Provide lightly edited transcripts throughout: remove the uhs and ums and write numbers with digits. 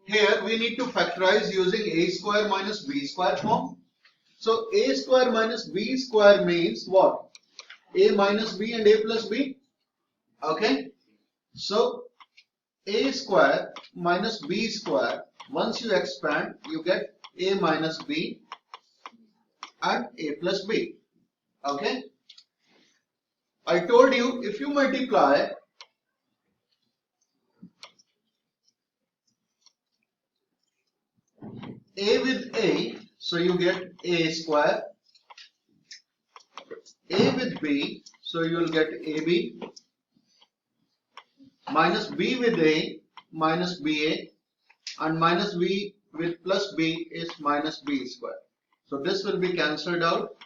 here we need to factorize using a square minus b square form. So a square minus b square means what? A minus b and a plus b. Okay. So a square minus b square, once you expand, you get a minus b and a plus b. Okay. I told you if you multiply a with a, so you get a square. A with b, so you will get ab. Minus b with a, minus ba, and minus b with plus b is minus b square. So this will be cancelled out.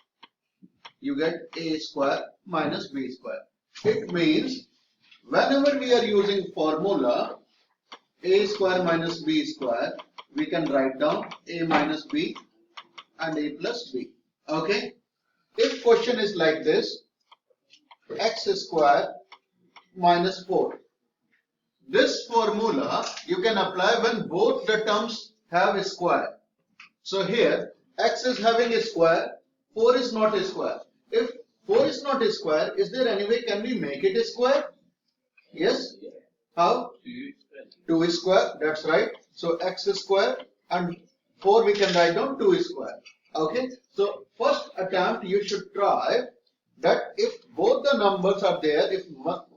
You get a square minus b square. It means whenever we are using formula a square minus b square, we can write down a minus b and a plus b. Okay. If question is like this, x square minus 4. This formula you can apply when both the terms have a square. So here x is having a square, 4 is not a square. If 4 is not a square, is there any way can we make it a square? Yes? How? 2 is square, that's right. So x is square and 4 we can write down 2 is square. Okay, so first attempt you should try that if both the numbers are there, if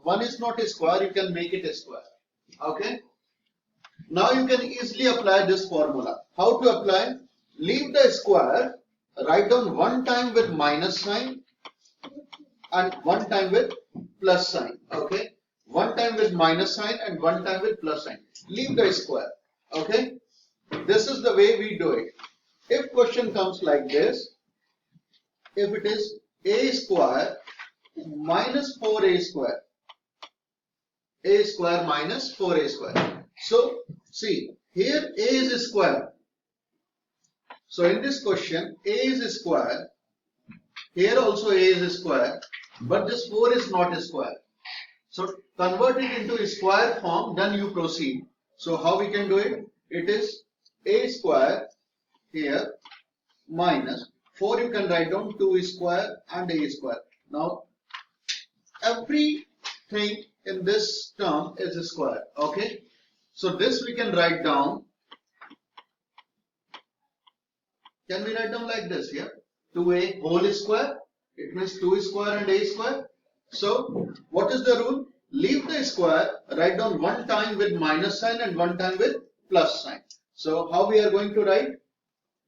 one is not a square, you can make it a square. Okay, now you can easily apply this formula. How to apply? Leave the square, write down one time with minus sign and one time with plus sign. Okay, one time with minus sign and one time with plus sign. Leave the square. Okay, this is the way we do it. If question comes like this, if it is a square minus 4a square, a square minus 4a square. So see, here a is a square. So in this question, a is a square. Here also a is a square, but this 4 is not a square. So convert it into a square form, then you proceed. So how we can do it? It is a square here minus 4 you can write down 2 square and a square. Now everything in this term is a square. Okay, so this we can write down. Can we write down like this here? 2a whole square. It means 2 square and a square. So what is the rule? Leave the square, write down one time with minus sign and one time with plus sign. So how we are going to write?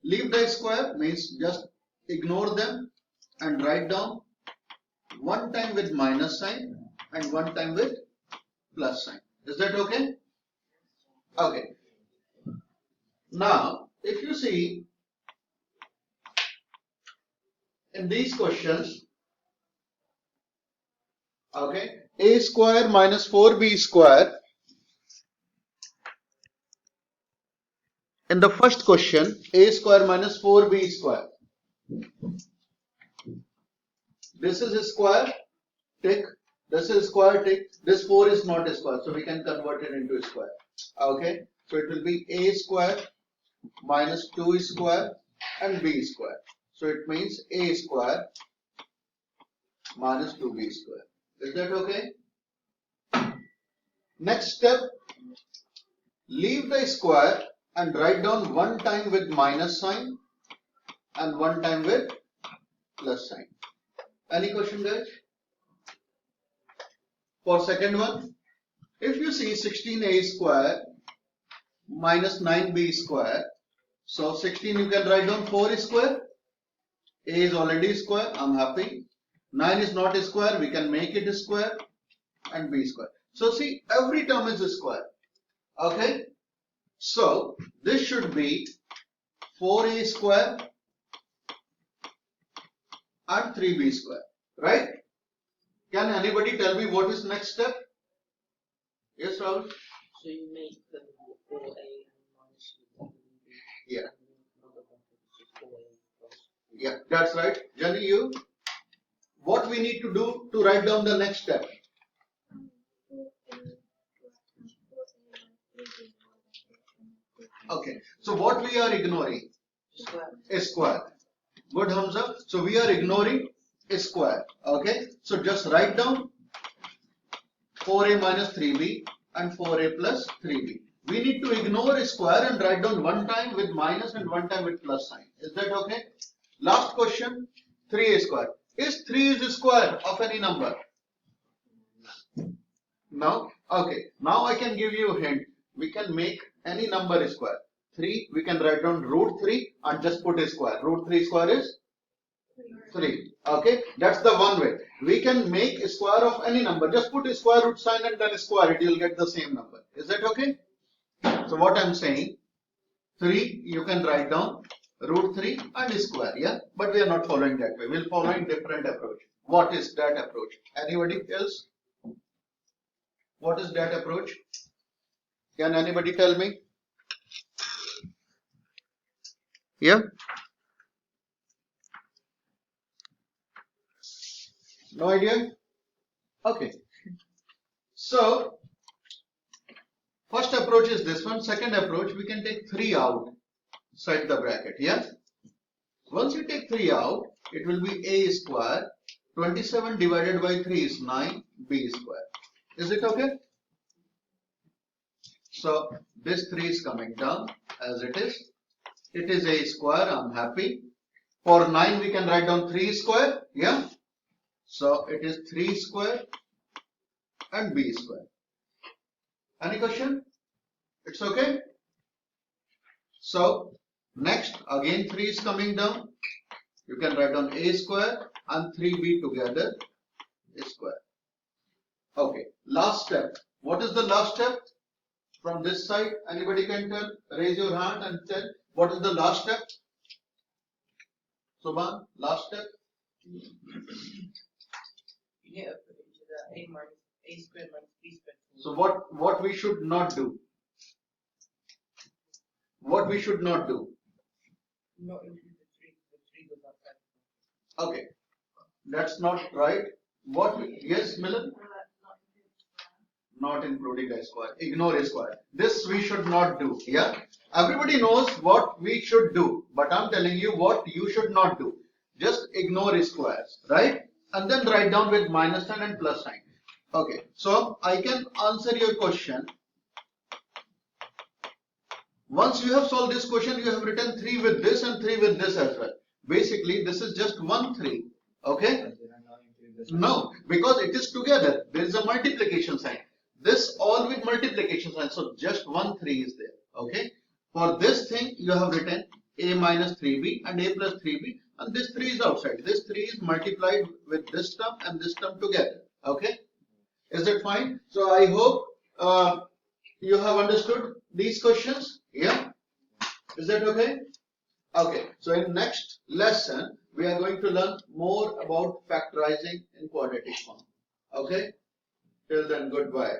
Leave the square means just ignore them and write down one time with minus sign and one time with plus sign. Is that okay? Okay. Now, if you see in these questions, okay, a square minus 4b square. In the first question, a square minus 4b square. This is a square, tick. This is square, tick. This 4 is not a square, so we can convert it into a square. Okay, so it will be a square minus 2 square and b square. So it means a square minus 2b square. Is that okay? Next step, leave the square and write down one time with minus sign and one time with plus sign. Any question, guys? For second one, if you see 16a square minus 9b square, so 16 you can write down 4 square. A is already square, I'm happy. 9 is not a square, we can make it a square, and b square. So see, every term is a square. Okay, so this should be 4a square and 3b square, right? Can anybody tell me what is next step? Yes, Rahul? So you make them 4a minus 3b. Yeah. Another one is 4a plus. Yeah, that's right. Jenny, you? What we need to do to write down the next step? Okay. So what we are ignoring? Square. A square. Good, Hamza. So we are ignoring a square. Okay. So just write down 4a minus 3b and 4a plus 3b. We need to ignore a square and write down one time with minus and one time with plus sign. Is that okay? Last question, 3a square. Is 3 is the square of any number? No? Okay. Now I can give you a hint. We can make any number a square. 3, we can write down root 3 and just put a square. Root 3 square is 3. Okay. That's the one way. We can make a square of any number. Just put a square root sign and then square it. You'll get the same number. Is that okay? So what I'm saying, 3 you can write down root 3 and square, yeah, but we are not following that way. We'll follow a different approach. What is that approach? Anybody else? What is that approach? Can anybody tell me? Yeah? No idea? Okay. So first approach is this one. Second approach, we can take 3 out, set the bracket, yeah? Once you take 3 out, it will be a square. 27 divided by 3 is 9, b square. Is it okay? So this 3 is coming down as it is. It is a square, I'm happy. For 9 we can write down 3 square, yeah? So it is 3 square and b square. Any question? It's okay? So next again 3 is coming down. You can write down a square and 3b together a square. Okay, last step. What is the last step? From this side, anybody can tell? Raise your hand and tell what is the last step? Subhan, last step? Yeah, the a minus a square minus b square. So what we should not do? What we should not do? No, include the 3 goes outside. Okay, that's not right. What we, yes, Milan? Not including a square. Ignore a square. This we should not do. Yeah. Everybody knows what we should do, but I'm telling you what you should not do. Just ignore squares, right? And then write down with minus sign and plus sign. Okay. So I can answer your question. Once you have solved this question, you have written 3 with this and 3 with this as well. Basically, this is just 1 3. Okay. No, because it is together. There is a multiplication sign. This all with multiplication sign. So just 1 3 is there. Okay. For this thing, you have written a minus 3b and a plus 3b, and this 3 is outside. This 3 is multiplied with this term and this term together. Okay. Is that fine? So I hope you have understood these questions. Yeah. Is that okay? Okay. So in next lesson, we are going to learn more about factorizing in quadratic form. Okay. Till then, goodbye.